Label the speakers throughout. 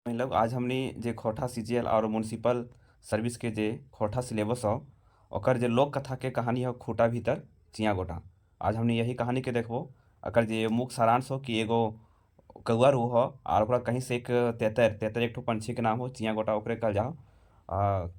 Speaker 1: मतलब आज हमनी जे खोटा सीजीएल और म्युनिसिपल सर्विस के जे खोटा सिलेबस हो ओकर जे लोक कथा के कहानी हो खूटा भीतर चिया गोटा। आज हमनी यही कहानी के देखबो। अकर जे मुख्य सारांश हो कि एगो कौआ रू हो और ओकरा कहीं से एक तेतर तेतर एक ठो पंछी के नाम हो चिया गोटा ओकरे कहल जाओ।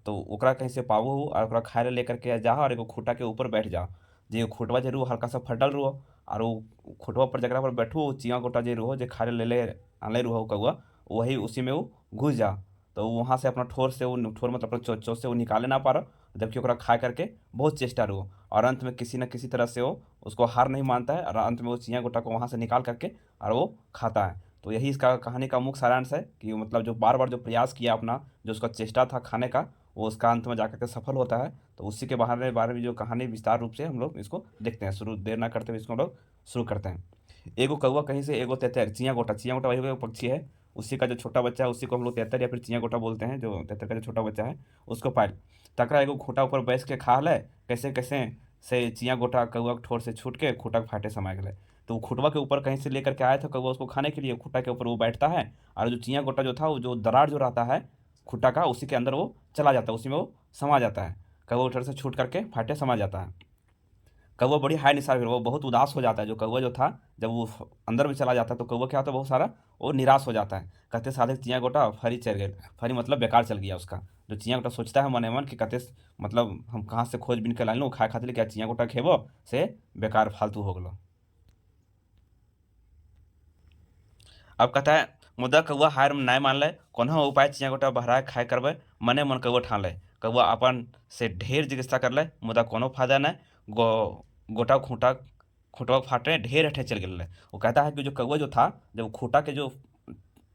Speaker 1: तो ओकरा कहीं से पाबो हो और ओकरा खाए ला लेकर के जाओ और एगो खूटा के ऊपर बैठ जाओ। जे खूटवा जे रू हल्का सा फटल रू और वो खूटवा पर जकरा पर बैठू चिया गोटा जे रू जे खाए ले ले आनले रू कौआ वही उसी में वो घुस जा। तो वहाँ से अपना ठोर से वो ठोर मतलब अपना चोंच से वो निकाले ना पा रहा, जबकि ओकरा खा करके बहुत चेष्टा रहो और अंत में किसी न किसी तरह से वो उसको हार नहीं मानता है और अंत में वो चिया गोटा को वहाँ से निकाल करके और वो खाता है। तो यही इसका कहानी का मुख्य सारांश है कि मतलब जो बार बार जो प्रयास किया अपना जो उसका चेष्टा था खाने का वो उसका अंत में जाकर के सफल होता है। तो उसी के बारे में जो कहानी विस्तार रूप से हम लोग इसको देखते हैं। शुरू देर ना करते हुए इसको हम लोग शुरू करते हैं। एगो कौवा कहीं से एगो तेतर चिया गोटा वही पक्षी है। उसी का जो छोटा बच्चा है उसी को हम लोग तेतर या फिर चिया गोटा बोलते हैं। जो तेतर का जो छोटा बच्चा है उसको पाल तकरा एगो खूंटा ऊपर बैस के खा ले कैसे कैसे से चिया गोटा कौआ के ठोर से छूट के खूंटा के फाटे समा गए। तो वो खूंटवा के ऊपर कहीं से लेकर के आया था कौआ उसको खाने के लिए। खूंटा के ऊपर वो बैठता है और जो चिया गोटा जो था वो जो दरार जो रहता है खूंटा का उसी के अंदर वो चला जाता है, उसी में वो समा जाता है। कौआ उधर से छूट करके फाटे समा जाता है। कौवा बड़ी हाय निसार फिर वो बहुत उदास हो जाता है। जो कौवा जो था जब वो अंदर में चला जाता है तो कौवा क्या होता है बहुत सारा वो निराश हो जाता है। कहते साधे चिया गोटा फरी चल गए, फरी मतलब बेकार चल गया उसका। जो चिया गोटा सोचता है मने मन कि कहते मतलब हम कहाँ से खोज बिन के लाइन लो खाए खातिर क्या चिया गोटा खेबो से बेकार फालतू हो गलो। अब कहता है मुद्दा कौआ हार में नाय मान ले कोनो उपाय चिया गोटा बहराए खाए करबे। मने मन कौआ ठान ले कौआ अपन से ढेर चिकित्सा कर ले मुद्दा कोनो फायदा नहीं। गो गोटा खूंटा खूंटवा फाटे ढेर हेठे चल गए। वो कहता है कि जो कौआ जो था जब खूंटा के जो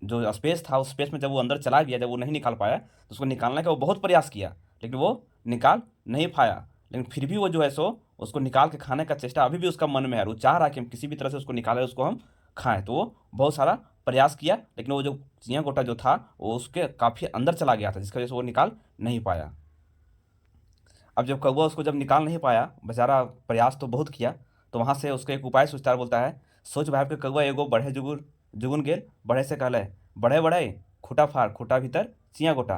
Speaker 1: जो स्पेस था उस स्पेस में जब वो अंदर चला गया, जब वो नहीं निकाल पाया तो उसको निकालने का वो बहुत प्रयास किया लेकिन वो निकाल नहीं पाया। लेकिन फिर भी वो जो है सो उसको निकाल के खाने का चेष्टा अभी भी उसका मन में है। वो चाह रहा है कि हम किसी भी तरह से उसको निकालें, उसको हम खाएं। तो वो बहुत सारा प्रयास किया लेकिन वो जो चिया गोटा जो था वो उसके काफ़ी अंदर चला गया था जिसकी वजह से वो निकाल नहीं पाया। अब जब कौवा उसको जब निकाल नहीं पाया बेचारा प्रयास तो बहुत किया, तो वहाँ से उसको एक उपाय सोचता है। बोलता है सोच भाव के कौवा एगो बढ़े जुगुर जुगुन गेल बढ़े से कहले बढ़े बढ़े खूटा फाड़ खूटा भीतर चिया गोटा।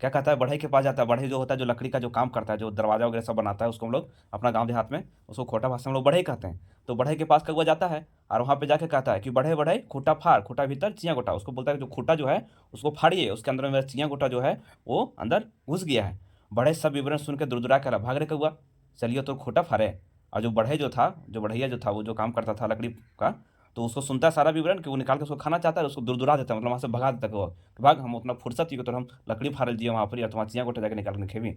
Speaker 1: क्या कहता है बढ़ई के पास जाता है। बढ़ई जो होता है जो लकड़ी का जो काम करता है जो दरवाजा वगैरह सब बनाता है उसको हम लोग अपना गाँव देहात में उसको खोटा भाषा में हम लोग बढ़ई कहते हैं। तो बढ़ई के पास कौवा जाता है और वहाँ पे जाके कहता है कि बढ़े बढ़े खूटा फाड़ खूटा भीतर चिया गोटा। उसको बोलता है कि जो खूटा जो है उसको फाड़िए, उसके अंदर में मेरा चिया गोटा जो है वो अंदर घुस गया है। बढ़ई सब विवरण सुन के दुरदुरा कर भाग रे कौआ चलिए तो खोटा फाड़े। और जो बढ़ई जो था जो बढ़ैया जो था वो जो काम करता था लकड़ी का, तो उसको सुनता है सारा विवरण कि वो निकाल के उसको खाना चाहता है। उसको दुरदुरा देता है मतलब वहाँ से भगा देता है कौवा कि भाग हम उतना फुर्सत ही तो हम लकड़ी फाड़ल दिए वहाँ पर या तुम्हारा चिया गोटा जाके निकाल के खेबी।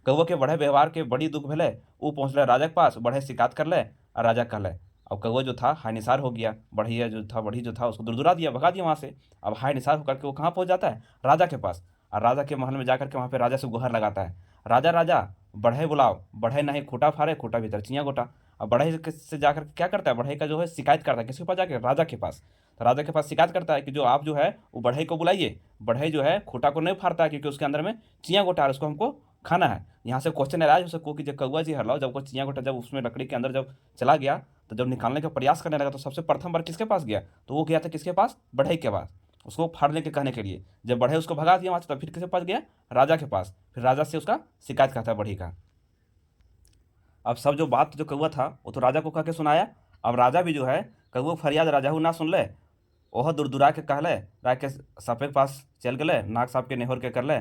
Speaker 1: कौवा के बढ़े व्यवहार के बड़ी दुख भेले। वो पहुँचल राजा के पास बढ़े शिकायत कर ले और राजा कह ले। अब कौवा जो था हाय निसार हो गया, बढ़िया जो था बढ़ी जो था उसको दुरदुरा दिया भगा दिया वहाँ से। अब हाय निसार होकर के वो कहाँ पहुँच जाता है राजा के पास। और राजा के महल में जाकर के वहाँ पे राजा से गुहार लगाता है राजा राजा बढ़े बुलाओ बढ़े नहीं खूटा फाड़े खूटा भीतर चिया गोटा। अब बढ़े से जाकर के क्या करता है बढ़े का जो है शिकायत करता है किसके पास जाके राजा के पास। तो राजा के पास शिकायत करता है कि जो आप जो है वो बढ़ई को बुलाइए, बढ़ई जो है खूटा को नहीं फाड़ता है क्योंकि उसके अंदर में चिया गोटा है उसको हमको खाना है। यहाँ से क्वेश्चन एराइज हो सको कि जब कौवा जी हरलाओ जब को चिया गोटा जब उसमें लकड़ी के अंदर जब चला गया तो जब निकालने का प्रयास करने लगा तो सबसे प्रथम बार किसके पास गया तो वो गया था किसके पास बढ़ई के पास उसको फाड़ने के कहने के लिए। जब बढ़ई उसको भगा दिया वहाँ से तब फिर किसके पास गया राजा के पास। फिर राजा से उसका शिकायत करता है बढ़ई का। अब सब जो बात जो कौवा था वो तो राजा को कह के सुनाया। अब राजा भी जो है कौआ फरियाद राजा ना सुन ले ओह दूर दूरा के कहले राय के सांपे के पास चल गए नाक सांप के नेहर के कर ले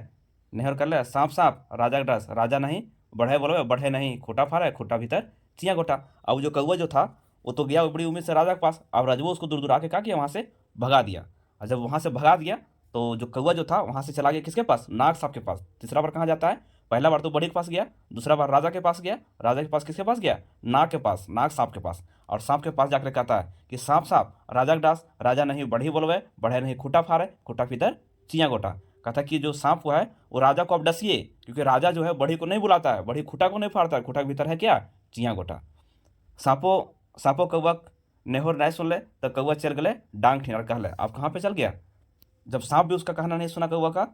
Speaker 1: नेहर कर ले सांप सांप राजा के डस राजा नहीं बढ़े बोलो बढ़े नहीं खूटा फाड़े खूटा भीतर चिया गोटा। अब जो कौवा जो था वो तो गया बड़ी उम्मीद से राजा के पास। अब राजवो उसको दूर दूर आके क्या किया वहाँ से भगा दिया। और जब वहाँ से भगा दिया तो जो कौवा जो था वहाँ से चला गया किसके पास नाग सांप के पास। तीसरा बार कहाँ जाता है पहला बार तो बड़ी के पास गया, दूसरा बार राजा के पास गया, राजा के पास किसके पास गया नाग के पास नाग सांप के पास। और सांप के पास जाकर कहता है कि सांप सांप राजा के डांस राजा नहीं बढ़ी बोलवे बढ़े नहीं खूटा फाड़े खूटा भीतर चिया गोटा। कहता कि जो सांप हुआ है वो राजा को अब डसिए क्योंकि राजा जो है बढ़ी को नहीं बुलाता है, बढ़ी खूटा को नहीं फाड़ता है, खूटा के भीतर है क्या चिया गोटा। सांपो सांपो कौवा नेहोर नहीं सुन ले तो कौवा चल गए डांग ठिनर कहले अब कहाँ पे चल गया। जब सांप भी उसका कहना नहीं सुना कौवा का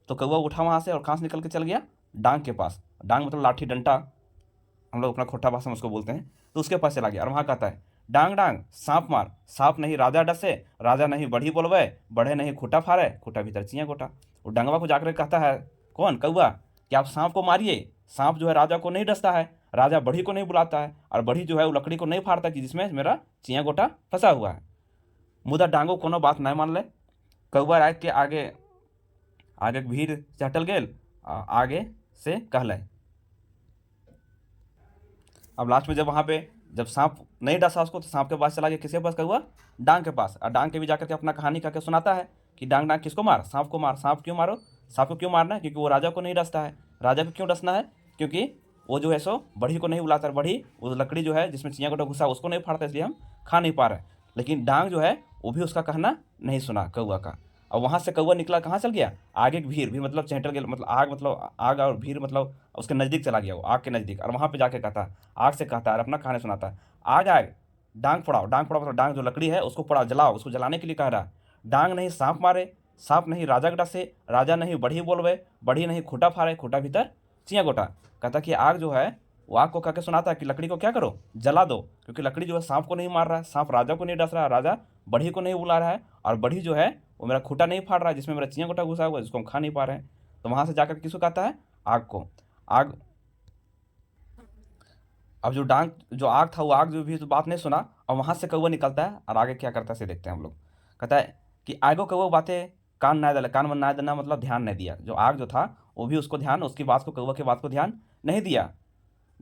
Speaker 1: तो कौवा उठा वहाँ से और कहाँ से निकल के चल गया डांग के पास। डांग मतलब लाठी डंटा, हम लोग अपना खोटा भाषा में उसको बोलते हैं। तो उसके पास चला गया और वहाँ कहता है डांग डांग सांप मार, सांप नहीं राजा डसे, राजा नहीं बढ़ी बोलवे, बढ़े नहीं खूटा फाड़े, खूटा भीतर चियाँ गोटा। वो डंगवा को जाकर कहता है, कौन कौआ, कि आप सांप को मारिए, सांप जो है राजा को नहीं डसता है, राजा बढ़ी को नहीं बुलाता है, और बढ़ी जो है वो लकड़ी को नहीं फाड़ता कि जिसमें मेरा चियाँ गोटा फंसा हुआ है। मुदा डांगो कोनो बात नहीं मान ले। कौआ रात के आगे आगे भीड़ से हटल गेल, आगे से कहले। अब लास्ट में जब वहाँ पे जब सांप नहीं डसा उसको, तो सांप के पास चला गया, किसके पास, कौआ डांग के पास। और डांग के भी जाकर के अपना कहानी करके सुनाता है कि डांग डांग किसको मार, सांप को मार। सांप क्यों मारो, सांप को क्यों मारना है, क्योंकि वो राजा को नहीं डसता है। राजा को क्यों डसना है, क्योंकि वो जो है सो बढ़ी को नहीं बुलाता है, बढ़ी वो लकड़ी जो है जिसमें चियाँ गोटा घुसा उसको नहीं फाड़ता, इसलिए हम खा नहीं पा रहे। लेकिन डांग जो है वो भी उसका कहना नहीं सुना कौआ का। और वहाँ से कौआ निकला, कहाँ चल गया, आगे की भीड़ भी मतलब चहटल गया, मतलब आग और भीड़ मतलब उसके नज़दीक चला गया, वो आग के नज़दीक। और वहाँ पे जाके कहता, आग से कहता है, और अपना कहानी सुनाता है, आग आग डांग फोड़ाओ, डांग फोड़ाओ मतलब डांग जो लकड़ी है उसको फोड़ा, जलाओ, उसको जलाने के लिए कह रहा है। डांग नहीं सांप मारे, सांप नहीं राजा के डसे, राजा नहीं बढ़ी बोलवे, बढ़ी नहीं खूटा फाड़े, खूटा भीतर चियाँ गोटा। कहता कि आग जो है वो आग को कह के सुनाता है कि लकड़ी को क्या करो, जला दो, क्योंकि लकड़ी जो है सांप को नहीं मार रहा है, सांप राजा को नहीं डस रहा है, राजा बढ़ी को नहीं बुला रहा है, और बढ़ी जो है वो मेरा खूटा नहीं फाड़ रहा है जिसमें मेरा चियाँ गोटा घुसा हुआ है, जिसको हम खा नहीं पा रहे हैं। तो वहाँ से जाकर किसको कहता है, आग को। आग, अब जो आग था वो आग जो भी तो बात नहीं सुना, और वहाँ से कौवा निकलता है, और आगे क्या करता है से देखते हैं हम लोग। कहता है कि आगो कौवा बातें कान ना दिला, कान मन ना देना मतलब ध्यान नहीं दिया। जो आग जो था वो भी उसको ध्यान, उसकी बात को, कौवा की बात को ध्यान नहीं दिया।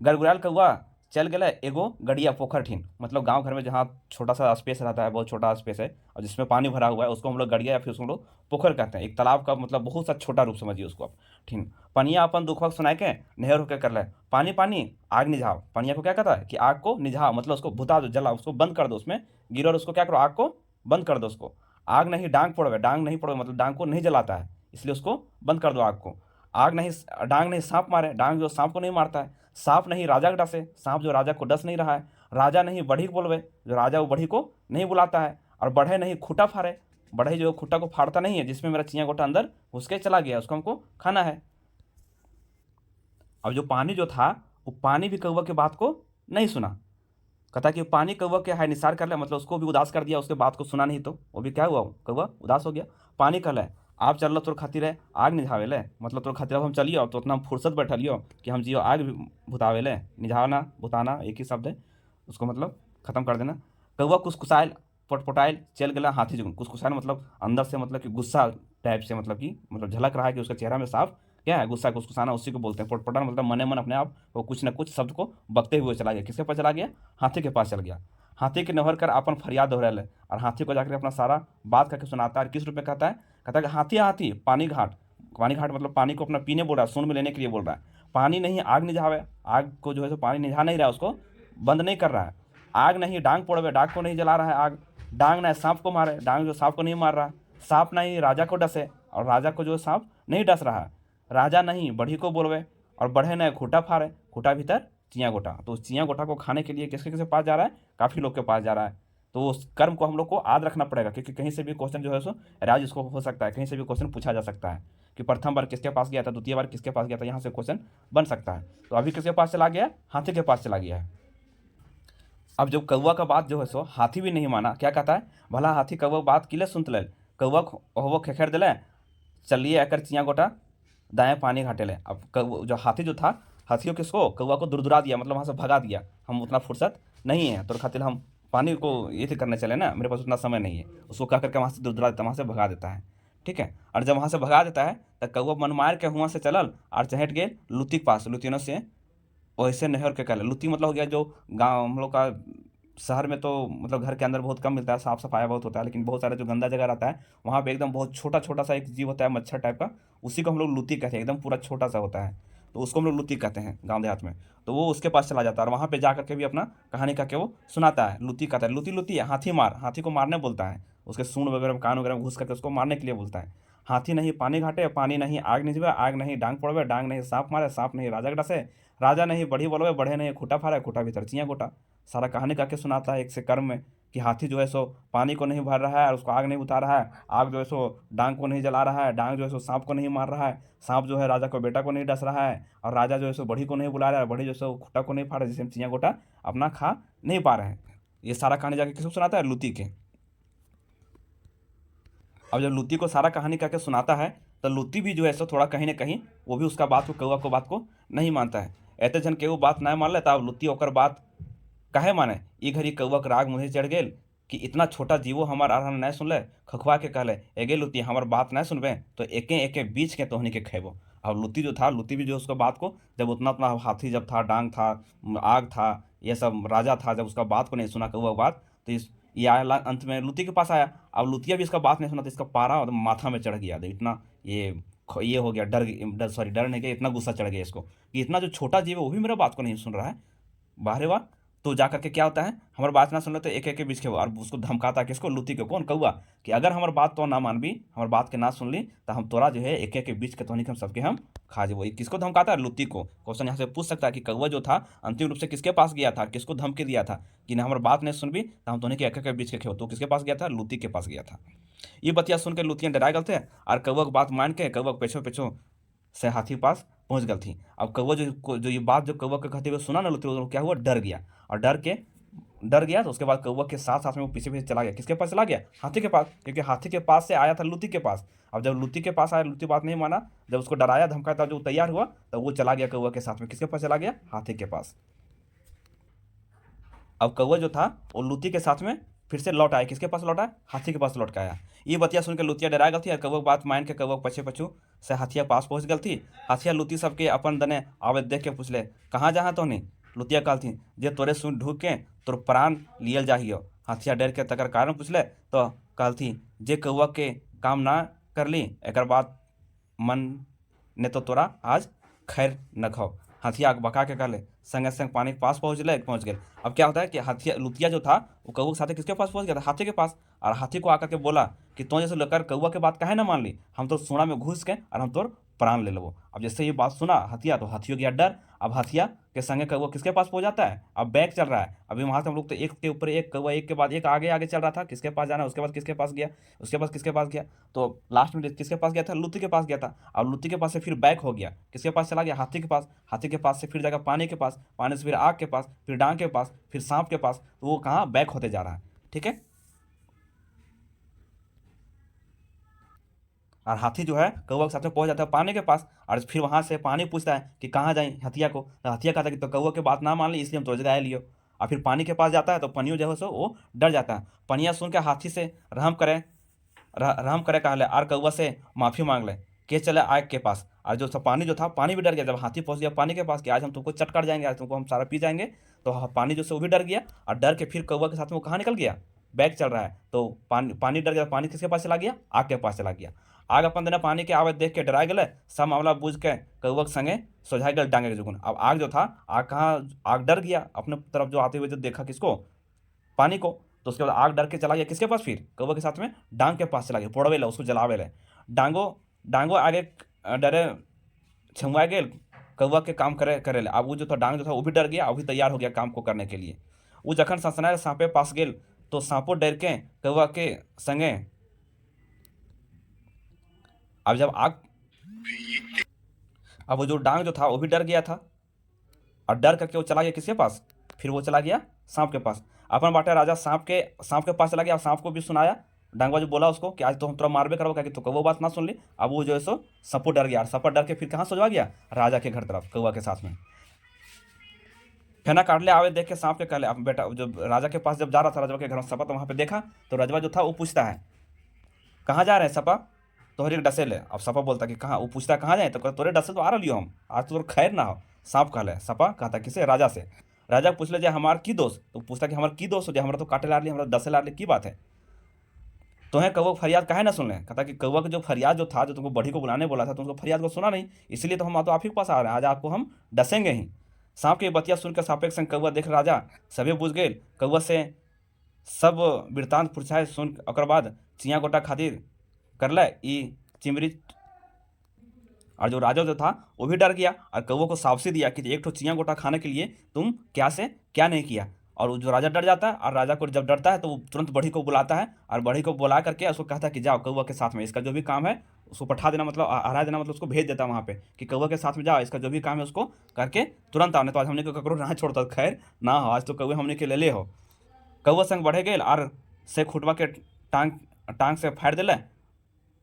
Speaker 1: गड़गड़ाल कौआ चल गया एगो गड़िया पोखर ठीन, मतलब गांव घर में जहाँ छोटा सा स्पेस रहता है, बहुत छोटा स्पेस है, और जिसमें पानी भरा हुआ है उसको हम लोग गड़िया या फिर उसको हम लोग पोखर कहते हैं। एक तालाब का मतलब बहुत सा छोटा रूप समझिए उसको आप। ठीक, पनिया अपन दुख वक्त सुनाए के नहर होकर कर ले, पानी पानी आग निझाओ। पनिया को क्या कहता है कि आग को निझाओ, मतलब उसको बुता दो, जलाओ, उसको बंद कर दो, उसमें गिरो और उसको क्या करो, आग को बंद कर दो उसको। आग नहीं डांग फोड़वे, डांग नहीं फोड़वे मतलब डांग को नहीं जलाता है, इसलिए उसको बंद कर दो आग को। आग नहीं, डांग नहीं सांप मारे, डांग जो सांप को नहीं मारता है। सांप नहीं राजा को डसे, सांप जो राजा को डस नहीं रहा है। राजा नहीं बढ़ी को बोलवे, जो राजा वो बढ़ी को नहीं बुलाता है। और बढ़े नहीं खूटा फाड़े, बढ़े जो खूटा को फाड़ता नहीं है, जिसमें मेरा चियाँ गोटा अंदर घुस के चला गया, उसको हमको खाना है। अब जो पानी जो था वो पानी भी कौवा के बात को नहीं सुना। कहता कि पानी कौवा के है निसार कर ले, मतलब उसको भी उदास कर दिया, उसके बात को सुना नहीं, तो वो भी क्या हुआ, कौवा उदास हो गया। पानी कहले, आप चल लो तोर खातिर है आग निझावे ले, मतलब तोर खातिर अब हम चलियो, तो उतना हम फुर्सत बैठलियो कि हम जियो आग भुतावे ले। निझावना भुताना एक ही शब्द है, उसको मतलब खत्म कर देना। कौवा कुसकुसाइल पटपटाइल चल गया हाथी जुगन, कुसकुसाइल मतलब अंदर से मतलब कि गुस्सा टाइप से, मतलब कि मतलब झलक रहा है कि उसके चेहरा में साफ क्या है, गुस्सा, कुसकुसाना उसी को बोलते हैं। पटपटाना मतलब मने मन अपने आप वो कुछ न कुछ शब्द को बकते हुए चला गया। किसके पास चला गया, हाथी के पास चल गया। हाथी के नहर कर अपन फरियाद दोहरा ले, और हाथी को जाकर अपना सारा बात करके सुनाता है। किस रूप में कहता है, कहता है कि हाथी हाथी पानी घाट, पानी घाट मतलब पानी को अपना पीने बोल रहा है, सूंड में लेने के लिए बोल रहा है। पानी नहीं आग निझावे, आग को जो है तो पानी निझा नहीं रहा है, उसको बंद नहीं कर रहा है। आग नहीं डांग पोड़वे, डांग को नहीं जला रहा है आग। डांग नहीं सांप को मारे, डांग जो सांप को नहीं मार रहा। सांप नहीं राजा को डसे, और राजा को जो सांप नहीं डस रहा है। राजा नहीं बढ़ी को बोलवे, और बढ़े नहीं खूटा फाड़े, खूटा भीतर चियाँ गोटा। तो उस चियाँ गोटा को खाने के लिए किसके किसके पास जा रहा है, काफ़ी लोग के पास जा रहा है। तो उस कर्म को हम लोग को याद रखना पड़ेगा, क्योंकि कहीं से भी क्वेश्चन जो है सो राज इसको हो सकता है, कहीं से भी क्वेश्चन पूछा जा सकता है कि प्रथम बार किसके पास गया था, द्वितीय बार किसके पास गया था, यहाँ से क्वेश्चन बन सकता है। तो अभी किसके पास चला गया, हाथी के पास चला गया है। अब जब कौवा का बात जो है सो हाथी भी नहीं माना, क्या कहता है, भला हाथी कौवा बात किले सुनत ले, कौवा होवो खेखेर दिले, चलिए एकर चियाँ गोटा दाएं पानी घाटे ले। अब जो हाथी जो था, हाथियों किसको, कौवा को दुरदुरा दिया, मतलब वहाँ से भगा दिया, हम उतना फुर्सत नहीं है तो खातिर हम पानी को ये थे करने चले ना, मेरे पास उतना समय नहीं है, उसको कह करके वहाँ से दुरदुरा देता है, वहाँ से भगा देता है। ठीक है, और जब वहाँ से भगा देता है तो कौवा मन मार के वहाँ से चलल और चहट गए लुती के पास, लुतियों से वैसे नहर के कहला। लुत्ती मतलब हो गया जो गांव हम लोग का, शहर में तो मतलब घर के अंदर बहुत कम मिलता है, साफ सफाई बहुत होता है, लेकिन बहुत सारा जो गंदा जगह रहता है वहाँ पे एकदम बहुत छोटा छोटा सा एक जीव होता है, मच्छर टाइप का, उसी को हम लोग लुत्ती कहते हैं, एकदम पूरा छोटा सा होता है, तो उसको हम लोग लुत्ती कहते हैं गाँव देहात में। तो वो उसके पास चला जाता है और वहाँ पे जा करके भी अपना कहानी करके वो सुनाता है। लुत्ती कहता है, लुत्ती लुत्ती हाथी मार, हाथी को मारने बोलता है, उसके सूंड वगैरह में, कान वगैरह में घुस करके उसको मारने के लिए बोलता है। हाथी नहीं पानी घाटे, पानी नहीं आग निझवे, आग नहीं डांग पड़वे, डांग नहीं सांप मारे, सांप नहीं राजा के डसे, राजा नहीं बढ़ी बोलवे, बढ़े नहीं खूटा फाड़े, खूटा भीतर चियाँ गोटा। सारा कहानी करके सुनाता है एक से कर्म में, कि हाथी जो है सो पानी को नहीं भर रहा है और उसको आग नहीं बुता रहा है, आग जो है सो डांग को नहीं जला रहा है, डांग जो है सो सांप को नहीं मार रहा है, सांप जो है राजा को बेटा को नहीं डस रहा है, और राजा जो है सो बढ़ी को नहीं बुला रहा है, बढ़ी जो है सो खूटा को नहीं फाड़ रहा है, जिससे हम चियाँ गोटा अपना खा नहीं पा रहे हैं। ये सारा कहानी जाके किसको सुनाता है? लूती के। अब जब लूती को सारा कहानी करके सुनाता है तो लूती भी जो है सो थोड़ा कहीं ना कहीं वो भी उसका बात को कौवा को बात को नहीं मानता है। एते जन के वो बात ना मान लेता, अब लूती ओकर बात काहे माने? ई घड़ी कौवा के राग मुँहे चढ़ गेल कि इतना छोटा जीवो हमार आराम नहीं सुनले, खखवा के कहले एगे लुती हमार बात नहीं सुनबे तो एके एके बीच के तोहनी के खेबो। अब लुती जो था, लुती भी जो उसका बात को, जब उतना उतना हाथी जब था, डांग था, आग था, ये सब राजा था, जब उसका बात को नहीं सुना कौवा बात, तो ये आया अंत में लुती के पास आया। अब लुतिया भी इसका बात नहीं सुना तो इसका पारा और माथा में चढ़ गया, इतना ये हो गया, डर नहीं गया, इतना गुस्सा चढ़ गया इसको कि इतना जो छोटा जीव है वो भी मेरा बात को नहीं सुन रहा है। वाह रे वाह। तो जा करके क्या होता है, हमारी बात ना सुन ले तो एक एक के बीच के, और उसको धमकाता है किसको? लूती को। कौन? कौवा। कि अगर हमारी बात तो ना मानबी, हमारी बात के ना सुन ली तो हम तोरा जो है एक एक के बीच के तोहनी के हम सबके हम खा जेबो। ये किसको धमकाता है? लूती को। क्वेश्चन यहाँ से पूछ सकता है कि कौवा जो था अंतिम रूप से किसके पास गया था, किसको धमकी दिया था कि ना हमारी बात नहीं सुनबी तो हम तोहनी के एक एक के बीच के खेो? तो किसके पास गया था? लूती के पास गया था। ये बतिया सुन के लूतियाँ डरा गए थे और कौवा की बात मान के कौवा पेछो पेछो से हाथी पास पहुंच गई थी। अब कौवा जो ये बात जो कौवा के कहते हुए सुना ना लूती, तो क्या हुआ? डर गया। और डर गया तो उसके बाद कौवा के साथ साथ में वो पीछे पीछे चला गया। किसके पास चला गया? हाथी के पास, क्योंकि हाथी के पास से आया था लूती के पास। अब जब लूती के पास आया, लूती बात नहीं माना, जब उसको डराया धमकाया था, जो तैयार हुआ तो वो चला गया कौवा के साथ में। किसके पास चला गया? हाथी के पास। अब कौवा जो था वो लूती के साथ में फिर से लौट आया। किसके पास लौट आया? हाथी के पास लौट के आया। ये बतिया सुन के लुतिया डरा गई थी और कौवा बात मान के कौवा पछे पछू से हाथिया पास पहुंच गई थी। हाथिया लुती सबके अपन दने आवे देख के पूछले कहाँ जहाँ तो नहीं? लुतिया कहती जे तोरे सुन ढूक के तोर प्राण लियल जाहियो। हाथिया डर के तकर कारण पूछले तो कहती जे कौवा के काम ना कर ली एक बात मन ने तो तोरा आज खैर न खाओ। हाथिया बका के कहले संगे संग पानी के पास पहुंच गए। अब क्या होता है कि हाथिया लुतिया जो था वो कौवा के साथ किसके पास पहुंच गया था? हाथी के पास। और हाथी को आकर के बोला कि तो जैसे लेकर कौवा के बात काहे ना मान ली, हम तो सोना में घुस के और हम तो प्राण ले लेबो। अब जैसे ये बात सुना हथिया तो हाथियों गया डर। अब हथिया के संगे कौवा किसके पास पहुंच जाता है? अब बैग चल रहा है। अभी वहां से हम लोग तो एक के ऊपर एक कौवा एक के बाद एक आगे आगे चल रहा था, किसके पास जाना, उसके बाद किसके पास गया, उसके पास किसके पास गया, तो लास्ट में किसके पास गया था? लुत्ती के पास गया था। अब लुत्ती के पास से फिर बैक हो गया, किसके पास चला गया? हाथी के पास। हाथी के पास से फिर जाएगा पानी के पास, पानी से फिर आग के पास, फिर डांग के पास, फिर सांप के पास। तो वो कहाँ बैक होते जा रहा है। ठीक है। और हाथी जो है कौवा के साथ में पहुंच जाता है पानी के पास और फिर वहां से पानी पूछता है कि कहाँ जाए हथिया को। तो हथिया कहता है कि तो कौवा की बात ना मान ली इसलिए हम तुझे गाय लियो। और फिर पानी के पास जाता है तो पनियो जो है सो वो डर जाता है। पनिया सुन के हाथी से रहम करे कहले और कौवा से माफ़ी मांग ले के चले आग के पास। और जो सब पानी जो था पानी भी डर गया। जब हाथी पहुंच गया पानी के पास कि आज हम तुमको चट कर जाएंगे, आज तुमको हम सारा पी जाएंगे, तो पानी जो से वो भी डर गया और डर के फिर कौवा के साथ में वो कहाँ निकल गया? बैग चल रहा है तो पानी डर गया। पानी किसके पास चला गया? आग के पास चला गया। आग अपन देना पानी के आवे देख के डरा गए, सब मामला बूझ के कौवा के संगे सोझा गल डांगे के जुगुन। अब आग जो था, आग कहाँ, आग डर गया अपने तरफ जो आते हुए जो देखा किसको? पानी को। तो उसके बाद आग डर के चला गया किसके पास? फिर कौवा के साथ में डांग के पास चला गया, पोड़वे ला उसको जलावे ले। डांगो डांगो आगे डरे छुआ गए कौवा के काम करे ले। अब वो जो था डांग जो था वो भी डर गया, अभी तैयार हो गया काम को करने के लिए। वो जखन ससनाए सांपे पास गेल तो सांपो डर के कौवा के संगे। अब जब आग, अब वो जो डांग जो था वो भी डर गया था और डर करके वो चला गया किसके पास? फिर वो चला गया सांप के पास। अपन बाटे राजा सांप के पास चला गया। सांप को भी सुनाया, डांगवा जो बोला उसको कि आज तो हम तुरा मारबे करो, क्या कि तो कौवा बात ना सुन ली। अब वो जो है सो सपो डर गया और सपा डर के फिर कहाँ सोचवा गया? राजा के घर तरफ कौवा के साथ में। फेना काट ले आवे देख के सांप के कहले अब बेटा, जब राजा के पास जब जा रहा था राजा के घर में सपा, तो वहाँ पे देखा तो रजवा जो था वो पूछता है कहाँ जा रहे हैं सपा? तोहरे डसे ले। अब सपा बोलता कि कहाँ, वो पूछता कहाँ जाए तो तोरे डसे तो आ रही हो हम, आज तो तोर खैर ना हो। सांप कहले, सपा कहता किसे? राजा से। राजा पूछ ले जे हमार की दोस्त, तो पूछता कि हमार की दोस्त हो जे हमारा तो काटे ला ली, हमारा डसे ला ली, की बात है? तुम्हें कौवा फरियाद काहे ना सुन ले? कहता कि कौवा का जो फरियाद जो था, जो तुमको बढ़ी को बुलाने बोला था, तुमको फरियाद को सुना नहीं, इसलिए तो हम तो आप ही के पास आ रहे हैं, आज आपको हम डसेंगे ही। सांप के बतिया सुनकर सापेक्ष संग कौवा देख राजा सभी बुझ गए। कौवा से सब वृतांत पूछाए सुन ओकर बाद चिया गोटा खातिर करल ई चिमरी। और जो राजा जो था वो भी डर गया और कौवा को सावसी दिया कि एक ठो चिया गोटा खाने के लिए तुम क्या से क्या नहीं किया। और जो राजा डर जाता है और राजा को जब डरता है तो वो तुरंत बढ़ी को बुलाता है और बढ़ी को बुला करके उसको कहता है कि जाओ कौवा के साथ में, इसका जो भी काम है उसको पठा देना, मतलब हरा देना, मतलब उसको भेज देता है वहाँ पे कि कौवा के साथ में जाओ, इसका जो भी काम है उसको करके तुरंत आने। तो आज हमने को ककरो ना छोड़ता, खैर ना हो, आज तो कौवे हमने के ले ले हो। कौआ संग बढ़े गेल और से खुटवा के टांग टांग से फाड़ दिले।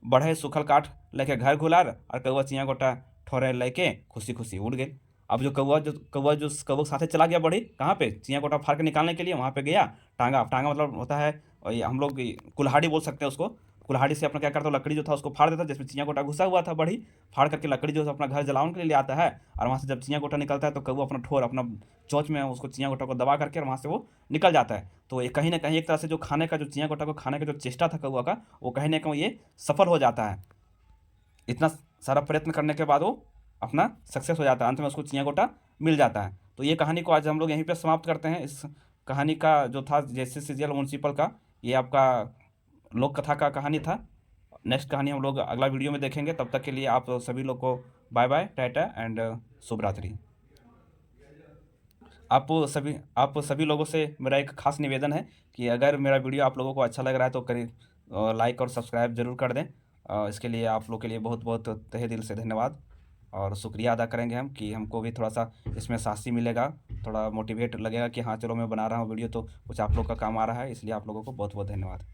Speaker 1: बढ़े सूखल काठ लेके घर घुलार और कौआ चियाँ गोटा ठोरे लेके खुशी खुशी उड़ गए। अब जो कौआ के साथे चला गया बढ़ी कहाँ पे, चियाँ गोटा फाड़ के निकालने के लिए वहाँ पे गया। टांगा टांगा मतलब होता है वही हम लोग कुल्हाड़ी बोल सकते हैं उसको। कुल्हाड़ी से अपना क्या करता है, लकड़ी जो था उसको फाड़ देता, जिसमें चियाँ गोटा घुसा हुआ था बढ़ी। फाड़ करके लकड़ी जो है अपना घर जलाने के लिए ले आता है। और वहाँ से जब चियाँ गोटा निकलता है तो कौआ अपना ठोर अपना चोंच में उसको चियाँ गोटा को दबा करके और वहाँ से वो निकल जाता है। तो ये कहीं ना कहीं एक तरह से जो खाने का जो चियाँ गोटा को खाने का जो चेष्टा था कौआ का, वो कहीं ना कहीं ये सफल हो जाता है। इतना सारा प्रयत्न करने के बाद वो अपना सक्सेस हो जाता है, अंत में उसको चियाँ गोटा मिल जाता है। तो ये कहानी को आज हम लोग यहीं पे समाप्त करते हैं। इस कहानी का जो था जैसे सीरियल म्यूनसिपल का, ये आपका लोक कथा का कहानी था। नेक्स्ट कहानी हम लोग अगला वीडियो में देखेंगे। तब तक के लिए आप सभी लोग को बाय बाय, टाटा एंड शुभ रात्रि। आप सभी लोगों से मेरा एक खास निवेदन है कि अगर मेरा वीडियो आप लोगों को अच्छा लग रहा है तो करीब लाइक और सब्सक्राइब ज़रूर कर दें। इसके लिए आप लोग के लिए बहुत बहुत तहे दिल से धन्यवाद और शुक्रिया अदा करेंगे हम कि हमको भी थोड़ा सा इसमें साहसी मिलेगा, थोड़ा मोटिवेट लगेगा कि हाँ चलो मैं बना रहा हूँ वीडियो तो कुछ आप लोग का काम आ रहा है। इसलिए आप लोगों को बहुत बहुत धन्यवाद।